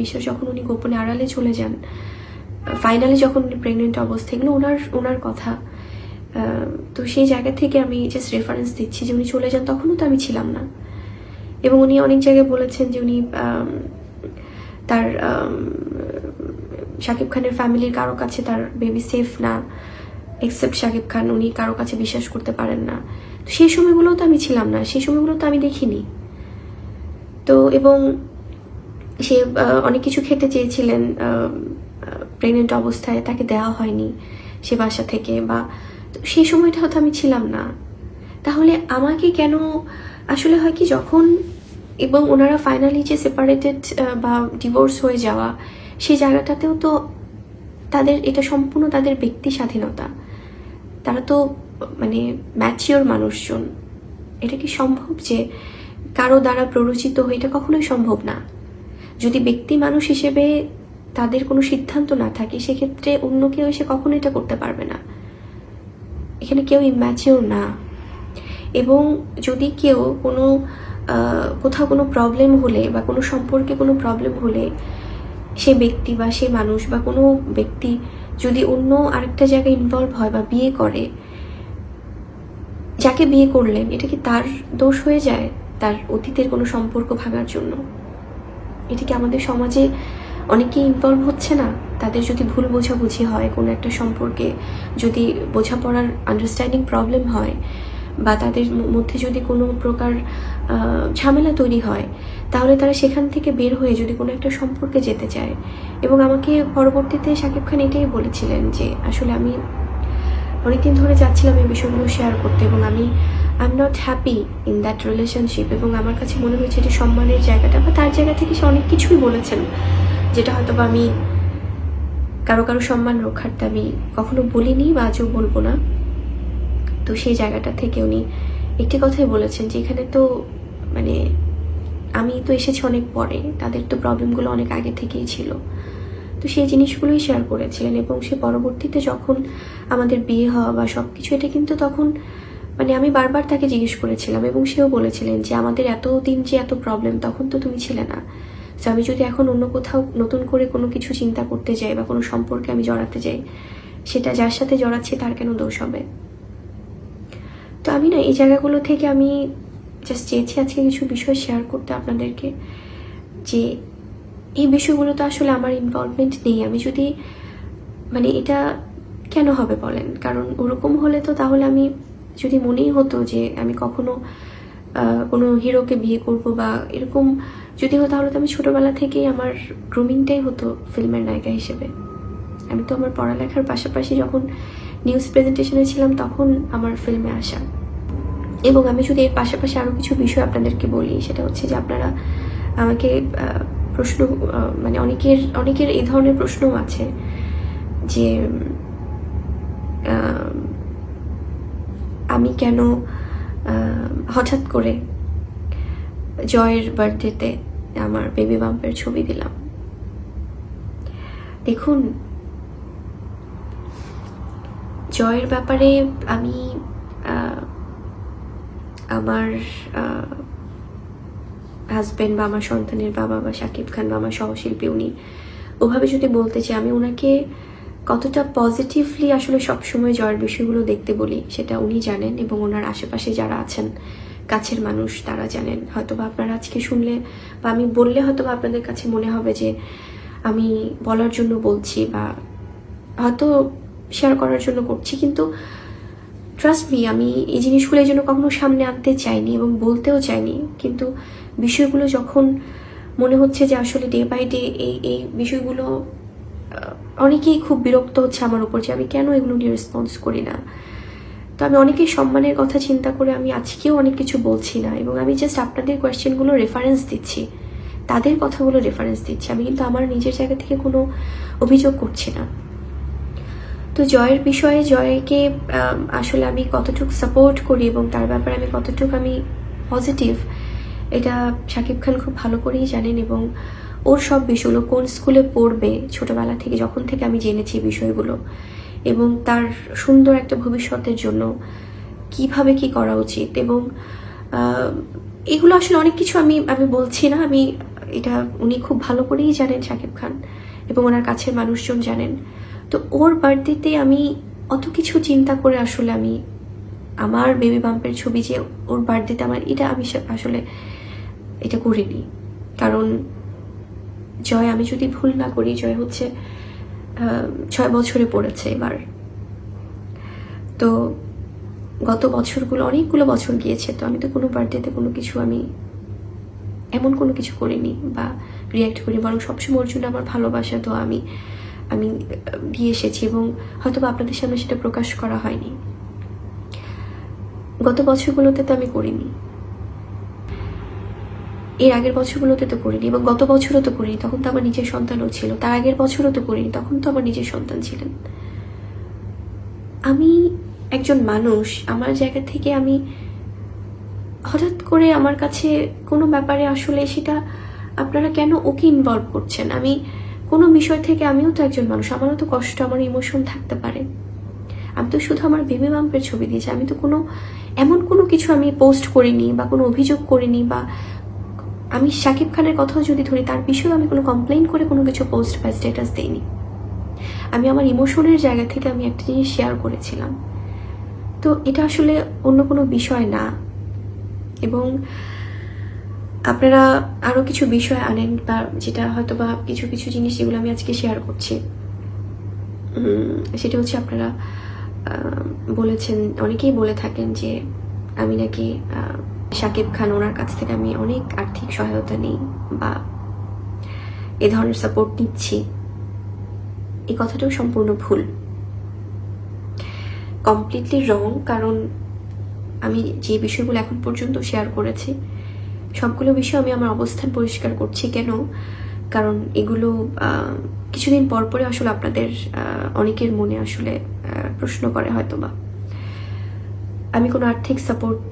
বিশ্বাস যখন উনি গোপনে আড়ালে চলে যান, ফাইনালি যখন উনি প্রেগনেন্ট অবস্থা, এগুলো ওনার কথা। তো সেই জায়গা থেকে আমি জাস্ট রেফারেন্স দিচ্ছি যে উনি চলে যান তখনও তো আমি ছিলাম না। এবং উনি অনেক জায়গায় বলেছেন যে উনি তার শাকিব খানের ফ্যামিলির কারো কাছে তার বেবি সেফ না, এক্সেপ্ট শাকিব খান, উনি কারো কাছে বিশ্বাস করতে পারেন না। সেই সময়গুলোও তো আমি ছিলাম না, সেই সময়গুলো তো আমি দেখিনি। তো এবং সে অনেক কিছু খেতে চেয়েছিলেন প্রেগনেন্ট অবস্থায়, তাকে দেওয়া হয়নি সে বাসা থেকে, বা সেই সময়টাও তো আমি ছিলাম না। তাহলে আমাকে কেন, আসলে হয় কি যখন, এবং ওনারা ফাইনালি যে সেপারেটেড বা ডিভোর্স হয়ে যাওয়া, সেই জায়গাটাতেও তো তাদের, এটা সম্পূর্ণ তাদের ব্যক্তি স্বাধীনতা, তারা তো মানে ম্যাচিওর মানুষজন। এটা কি সম্ভব যে কারো দ্বারা প্ররোচিত হয়ে? এটা কখনোই সম্ভব না। যদি ব্যক্তি মানুষ হিসেবে তাদের কোনো সিদ্ধান্ত না থাকে, সেক্ষেত্রে অন্য কেউ এসে কখনো এটা করতে পারবে না। এখানে কেউ ইম্যাচিওর না। এবং যদি কেউ কোনো কোথাও কোনো প্রবলেম হলে বা কোনো সম্পর্কে কোনো প্রবলেম হলে, সে ব্যক্তি বা সে মানুষ বা কোনো ব্যক্তি যদি অন্য আরেকটা জায়গায় ইনভলভ হয় বা বিয়ে করে, যাকে বিয়ে করলেন এটা কি তার দোষ হয়ে যায় তার অতীতের কোনো সম্পর্ক ভাঙার জন্য? এটা কি আমাদের সমাজে অনেকেই ইনভলভ হচ্ছে না? তাদের যদি ভুল বোঝাবুঝি হয় কোনো একটা সম্পর্কে, যদি বোঝাপড়ার আন্ডারস্ট্যান্ডিং প্রবলেম হয়, বা তাদের মধ্যে যদি কোনো প্রকার ঝামেলা তৈরি হয়, তাহলে তারা সেখান থেকে বের হয়ে যদি কোনো একটা সম্পর্কে যেতে চায়। এবং আমাকে পরবর্তীতে শাকিব খান এটাই বলেছিলেন যে আসলে আমি অনেকদিন ধরে চাচ্ছিলাম এই বিষয়গুলো শেয়ার করতে, এবং I am not happy in that relationship. এবং আমার কাছে মনে হয়েছে যে সম্মানের জায়গাটা, বা তার জায়গা থেকে সে অনেক কিছুই বলেছেন যেটা হয়তো বা আমি কারো সম্মান রক্ষার্থে আমি কখনো বলিনি বা আজও বলবো না। তো সেই জায়গাটা থেকে উনি একটি কথাই বলেছেন যে এখানে তো মানে আমি তো এসেছি অনেক পরে, তাদের তো প্রবলেমগুলো অনেক আগে থেকেই ছিল। তো সেই জিনিসগুলোই শেয়ার করেছিলেন। এবং সে পরবর্তীতে যখন আমাদের বিয়ে হওয়া বা সব কিছু, এটা কিন্তু তখন মানে আমি বারবার তাকে জিজ্ঞেস করেছিলাম, এবং সেও বলেছিলেন যে আমাদের এতদিন যে এত প্রবলেম, তখন তো তুমি ছিলে না। তো আমি যদি এখন অন্য কোথাও নতুন করে কোনো কিছু চিন্তা করতে যাই বা কোনো সম্পর্কে আমি জড়াতে যাই, সেটা যার সাথে জড়াচ্ছি তার কেন দোষ হবে? তো আমি না এই জায়গাগুলো থেকে আমি জাস্ট চেয়েছি আজকে কিছু বিষয় শেয়ার করতে আপনাদেরকে, যে এই বিষয়গুলো তো আসলে আমার ইনভলভমেন্ট নেই। আমি যদি মানে এটা কেন হবে বলেন? কারণ ওরকম হলে তো তাহলে আমি যদি মনেই হতো যে আমি কখনো কোনো হিরোকে বিয়ে করব বা এরকম যদি হতো, তাহলে তো আমি ছোটোবেলা থেকেই আমার গ্রুমিংটাই হতো ফিল্মের নায়িকা হিসেবে। আমি তো আমার পড়ালেখার পাশাপাশি যখন নিউজ প্রেজেন্টেশনে ছিলাম তখন আমার ফিল্মে আসা। এবং আমি যদি এর পাশাপাশি আরও কিছু বিষয় আপনাদেরকে বলি, সেটা হচ্ছে যে আপনারা আমাকে প্রশ্ন মানে অনেকের এই ধরনের প্রশ্নও আছে যে আমি কেন হঠাৎ করে জয়ের বার্থডেতে আমার বেবি বাম্পের ছবি দিলাম। দেখুন, জয়ের ব্যাপারে আমি আমার হাজব্যান্ড বা আমার সন্তানের বাবা বা শাকিব খান বা আমার সহশিল্পী, উনি ওভাবে যদি বলতে চাই, আমি ওনাকে কতটা পজিটিভলি আসলে সবসময় জয়ের বিষয়গুলো দেখতে বলি সেটা উনি জানেন, এবং ওনার আশেপাশে যারা আছেন কাছের মানুষ তারা জানেন। হয়তোবা আপনারা আজকে শুনলে বা আমি বললে হয়তোবা আপনাদের কাছে মনে হবে যে আমি বলার জন্য বলছি বা হয়তো শেয়ার করার জন্য করছি, কিন্তু ট্রাস্ট মি, আমি এই জিনিসগুলো এই জন্য কখনো সামনে আনতে চাইনি এবং বলতেও চাইনি। কিন্তু বিষয়গুলো যখন মনে হচ্ছে যে আসলে ডে বাই ডে এই বিষয়গুলো অনেকেই খুব বিরক্ত হচ্ছে আমার উপর যে আমি কেন এগুলো নিয়ে রেসপন্স করি না। তো আমি অনেকেই সম্মানের কথা চিন্তা করে আমি আজকেও অনেক কিছু বলছি না, এবং আমি জাস্ট আপনাদের কোয়েশ্চেনগুলো রেফারেন্স দিচ্ছি, তাদের কথাগুলো রেফারেন্স দিচ্ছি। আমি কিন্তু আমার নিজের জায়গা থেকে কোনো অভিযোগ করছি না। তো জয়ের বিষয়ে জয়কে আসলে আমি কতটুকু সাপোর্ট করি এবং তার ব্যাপারে আমি কতটুকু আমি পজিটিভ, এটা শাকিব খান খুব ভালো করেই জানেন। এবং ওর সব বিষয়গুলো, কোন স্কুলে পড়বে ছোটবেলা থেকে, যখন থেকে আমি জেনেছি বিষয়গুলো, এবং তার সুন্দর একটা ভবিষ্যতের জন্য কিভাবে কি করা উচিত, এবং এগুলো আসলে অনেক কিছু আমি বলছি না, আমি এটা উনি খুব ভালো করেই জানেন, শাকিব খান, এবং ওনার কাছের মানুষজন জানেন। তো ওর বার্থডেতে আমি অত কিছু চিন্তা করে আসলে আমি আমার বেবি বাম্পের ছবি যে ওর বার্থডেতে আমার, এটা আমি আসলে এটা করিনি। কারণ জয়, আমি যদি ভুল না করি, জয় হচ্ছে 6 বছরে পড়েছে এবার। তো গত বছরগুলো, অনেকগুলো বছর গিয়েছে, তো আমি তো কোনো বার্থডেতে কোনো কিছু আমি এমন কোনো কিছু করিনি বা রিয়্যাক্ট করি, বরং সবসময় ওর জন্য আমার ভালোবাসা তো আমি দিয়ে এসেছি, এবং হয়তো বা আপনাদের সামনে সেটা প্রকাশ করা হয়নি। গত বছরগুলোতে তো আমি করিনি, এর আগের বছরগুলোতে তো করিনি, এবং গত বছরও তো করিনি, তখন তো আমার নিজের সন্তানও ছিল। তার আগের বছরও তো করিনি, তখন তো আমার নিজের সন্তান ছিলেন। আমি একজন মানুষ, আমার জায়গা থেকে আমি হঠাৎ করে আমার কাছে কোনো ব্যাপারে আসলে সেটা আপনারা কেন ওকে ইনভলভ করছেন? আমি কোনো বিষয় থেকে, আমিও তো একজন মানুষ, আমারও তো কষ্ট, আমার ইমোশন থাকতে পারে। আমি তো শুধু আমার বেবি বাম্পের ছবি দিয়েছি, আমি তো কোনো এমন কোনো কিছু আমি পোস্ট করিনি বা কোনো অভিযোগ করিনি, বা আমি শাকিব খানের কথাও যদি ধরি, তার বিষয়েও আমি কোনো কমপ্লেইন করে কোনো কিছু পোস্ট বা স্ট্যাটাস দিইনি। আমি আমার ইমোশনের জায়গা থেকে আমি একটা জিনিস শেয়ার করেছিলাম। তো এটা আসলে অন্য কোনো বিষয় না। এবং আপনারা আরও কিছু বিষয় আনেন, বা যেটা হয়তো বা কিছু কিছু জিনিস যেগুলো আমি আজকে শেয়ার করছি, সেটা হচ্ছে আপনারা বলেছেন, অনেকেই বলে থাকেন যে আমি নাকি শাকিব খান, ওনার কাছ থেকে আমি অনেক আর্থিক সহায়তা নিই বা এ ধরনের সাপোর্ট নিচ্ছি। এই কথাটাও সম্পূর্ণ ভুল, কমপ্লিটলি রং। কারণ আমি যে বিষয়গুলো এখন পর্যন্ত শেয়ার করেছি, সবগুলো বিষয় আমি আমার অবস্থান পরিষ্কার করছি। কেন? কারণ এগুলো কিছুদিন পর পরে আসলে আপনাদের অনেকের মনে আসলে প্রশ্ন করে হয়তো বা। আমি কোনো আর্থিক সাপোর্ট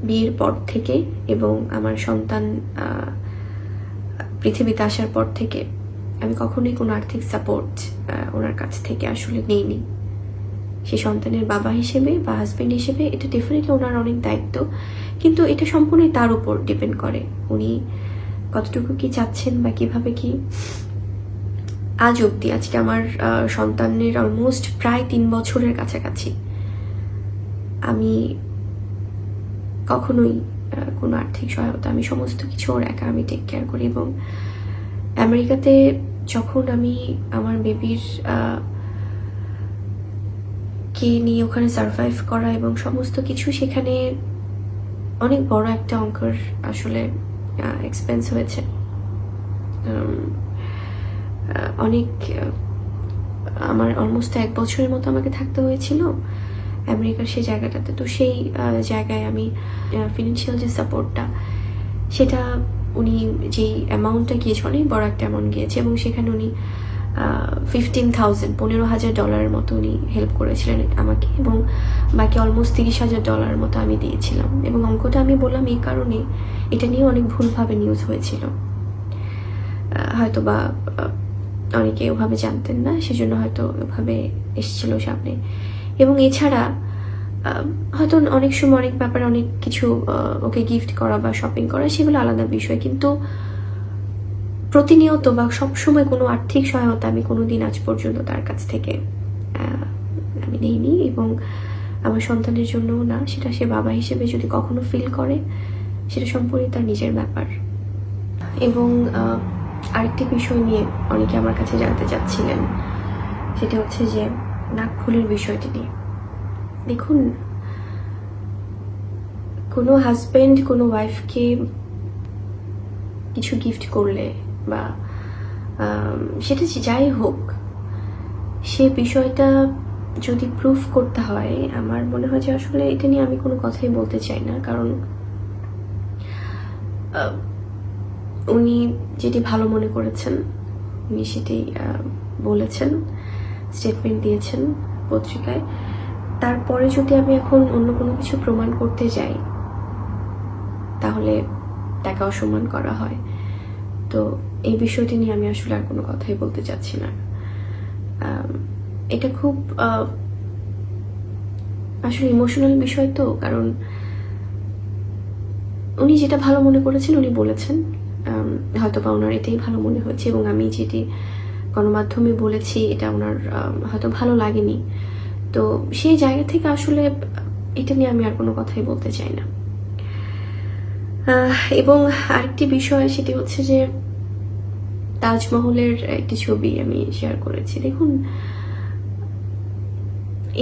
বিয়ের পর থেকে এবং আমার সন্তান পৃথিবীতে আসার পর থেকে আমি কখনোই কোনো আর্থিক সাপোর্ট ওনার কাছ থেকে আসলে নেইনি। সে সন্তানের বাবা হিসেবে বা হাজব্যান্ড হিসেবে এটা ডেফিনেটলি ওনার অনেক দায়িত্ব, কিন্তু এটা সম্পূর্ণই তার উপর ডিপেন্ড করে উনি কতটুকু কি চাচ্ছেন বা কিভাবে কি। আজ অবধি, আজকে আমার সন্তানের অলমোস্ট প্রায় 3 বছরের কাছাকাছি, আমি কখনোই কোনো আর্থিক সহায়তা, আমি সমস্ত কিছু ওর একা আমি টেক কেয়ার করি। এবং আমেরিকাতে যখন আমি আমার বেবির কে নিয়ে ওখানে সারভাইভ করা এবং সমস্ত কিছু, সেখানে অনেক বড় একটা অঙ্কের আসলে এক্সপেন্স হয়েছে। অনেক, আমার অলমোস্ট 1 বছরের মতো আমাকে থাকতে হয়েছিল আমেরিকার সেই জায়গাটাতে। তো সেই জায়গায় আমি ফিনান্সিয়াল যে সাপোর্টটা, সেটা উনি যেই অ্যামাউন্টটা গিয়েছে, অনেক বড় একটা অ্যামাউন্ট গিয়েছে, এবং সেখানে উনি $15,000 মতো উনি হেল্প করেছিলেন আমাকে, এবং বাকি অলমোস্ট $30,000 মতো আমি দিয়েছিলাম। এবং অঙ্কটা আমি বললাম এই কারণে, এটা নিয়ে অনেক ভুলভাবে নিউজ হয়েছিল, হয়তো বা অনেকে ওভাবে জানতেন না, সেজন্য হয়তো ওভাবে এসেছিল সামনে। এবং এছাড়া হয়তো অনেক সময় অনেক ব্যাপারে অনেক কিছু ওকে গিফট করা বা শপিং করা, সেগুলো আলাদা বিষয়, কিন্তু প্রতিনিয়ত বা সবসময় কোনো আর্থিক সহায়তা আমি কোনোদিন আজ পর্যন্ত তার কাছ থেকে আমি নেইনি, এবং আমার সন্তানের জন্যও না। সেটা সে বাবা হিসেবে যদি কখনো ফিল করে, সেটা সম্পূর্ণই তার নিজের ব্যাপার। এবং আরেকটি বিষয় নিয়ে অনেকে আমার কাছে জানতে চাচ্ছিলেন, সেটা হচ্ছে যে নাকফুলের বিষয়টি নিয়ে। দেখুন, কোনো হাজব্যান্ড কোনো ওয়াইফকে কিছু গিফট করলে বা সেটা যাই হোক, সে বিষয়টা যদি প্রুফ করতে হয়, আমার মনে হয় যে আসলে এটা নিয়ে আমি কোনো কথাই বলতে চাই না। কারণ উনি যেটি ভালো মনে করেছেন, উনি সেটি বলেছেন, স্টেটমেন্ট দিয়েছেন পত্রিকায়। তারপরে যদি আমি এখন অন্য কোনো কিছু প্রমাণ করতে যাই, তাহলে তাকে অসম্মান করা হয়। তো এই বিষয়টি নিয়ে আমি আসলে আর কোনো কথাই বলতে চাচ্ছি না। এটা খুব আসলে ইমোশনাল বিষয় তো, কারণ উনি যেটা ভালো মনে করেছেন উনি বলেছেন, হয়তো বা ওনার এটাই ভালো মনে হয়েছে, এবং আমি যেটি গণমাধ্যমে বলেছি এটা ওনার হয়তো ভালো লাগেনি। তো সেই জায়গা থেকে আসলে এটা নিয়ে আমি আর কোনো কথাই বলতে চাই না। এবং আরেকটি বিষয় সেটি হচ্ছে যে তাজমহলের একটি ছবি আমি শেয়ার করেছি। দেখুন,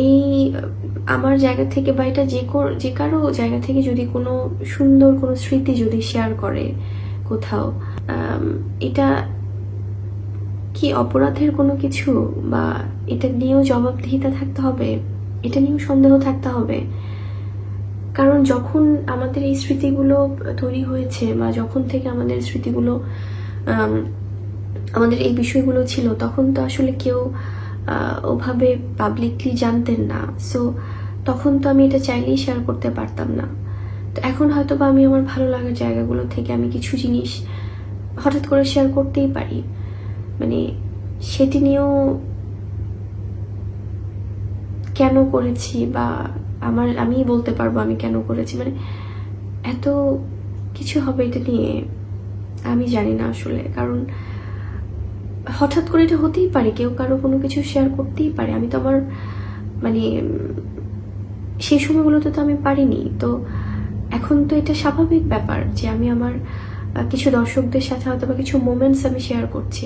এই আমার জায়গা থেকে বা এটা যে কারো জায়গা থেকে যদি কোনো সুন্দর কোনো স্মৃতি যদি শেয়ার করে কোথাও, এটা কি অপরাধের কোনো কিছু, বা এটা নিয়েও জবাবদিহিতা থাকতে হবে, এটা নিয়েও সন্দেহ থাকতে হবে? কারণ যখন আমাদের এই স্মৃতিগুলো তৈরি হয়েছে, বা যখন থেকে আমাদের স্মৃতিগুলো আমাদের এই বিষয়গুলো ছিল, তখন তো আসলে কেউ ওভাবে পাবলিকলি জানতেন না। সো তখন তো আমি এটা চাইলেই শেয়ার করতে পারতাম না। তো এখন হয়তো বা আমি আমার ভালো লাগার জায়গাগুলো থেকে আমি কিছু জিনিস হঠাৎ করে শেয়ার করতেই পারি, মানে সেটি নিয়েও কেন করেছি, বা আমি বলতে পারবো আমি কেন করেছি, মানে এত কিছু হবে এটা নিয়ে আমি জানি না আসলে। কারণ হঠাৎ করে এটা হতেই পারে, কেউ কারো কোনো কিছু শেয়ার করতেই পারে। আমি তো আমার মানে সেই সময়গুলোতে তো আমি পারিনি। তো এখন তো এটা স্বাভাবিক ব্যাপার যে আমি আমার কিছু দর্শকদের সাথে হয়তো বা কিছু মোমেন্টস আমি শেয়ার করছি।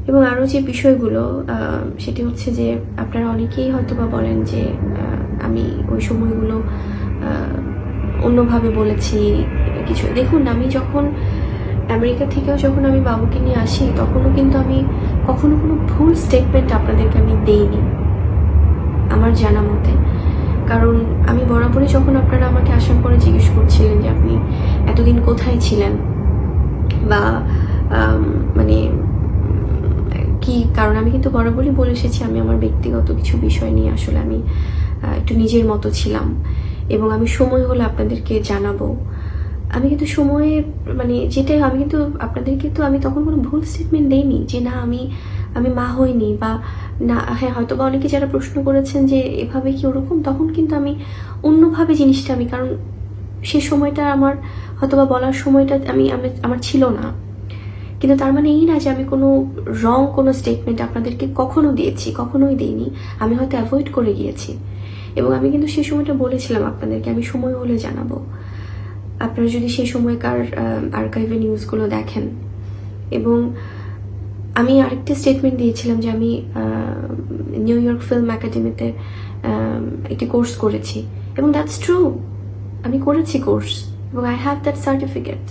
এবং আরও যে বিষয়গুলো সেটি হচ্ছে যে আপনারা অনেকেই হয়তো বা বলেন যে আমি ওই সময়গুলো অন্যভাবে বলেছি কিছু। দেখুন, আমি যখন আমেরিকা থেকেও যখন আমি বাবুকে নিয়ে আসি, তখনও কিন্তু আমি কখনো কোনো ভুল স্টেটমেন্ট আপনাদেরকে আমি দেইনি আমার জানা মতে। কারণ আমি বরাবরই যখন আপনারা আমাকে আসার পরে জিজ্ঞেস করছিলেন যে আপনি এতদিন কোথায় ছিলেন, বা মানে কি কারণ, আমি কিন্তু বরাবরই বলে এসেছি আমি আমার ব্যক্তিগত কিছু বিষয় নিয়ে আসলে আমি একটু নিজের মতো ছিলাম, এবং আমি সময় হলে আপনাদেরকে জানাবো। আমি কিন্তু সময়ে মানে যেটাই আমি কিন্তু আপনাদেরকে তো আমি তখন কোনো ভুল স্টেটমেন্ট দেইনি যে না আমি মা হইনি, বা না। হ্যাঁ, হয়তো বা অনেকে যারা প্রশ্ন করেছেন যে এভাবে কি ওরকম, তখন কিন্তু আমি অন্যভাবে জিনিসটা কারণ সে সময়টা আমার হয়তো বা বলার সময়টা আমার ছিল না। কিন্তু তার মানে এই না যে আমি কোনো রং কোনো স্টেটমেন্ট আপনাদেরকে কখনো দিয়েছি, কখনোই দিইনি। আমি হয়তো অ্যাভয়েড করে গিয়েছি, এবং আমি কিন্তু সেই সময়টা বলেছিলাম আপনাদেরকে আমি সময় হলে জানাবো। আপনারা যদি সেই সময়কার আর্কাইভে নিউজগুলো দেখেন, এবং আমি আরেকটা স্টেটমেন্ট দিয়েছিলাম যে আমি নিউ ইয়র্ক ফিল্ম একাডেমিতে একটি কোর্স করেছি, এবং দ্যাটস ট্রু, আমি করেছি কোর্স, এবং আই হ্যাভ দ্যাট সার্টিফিকেট।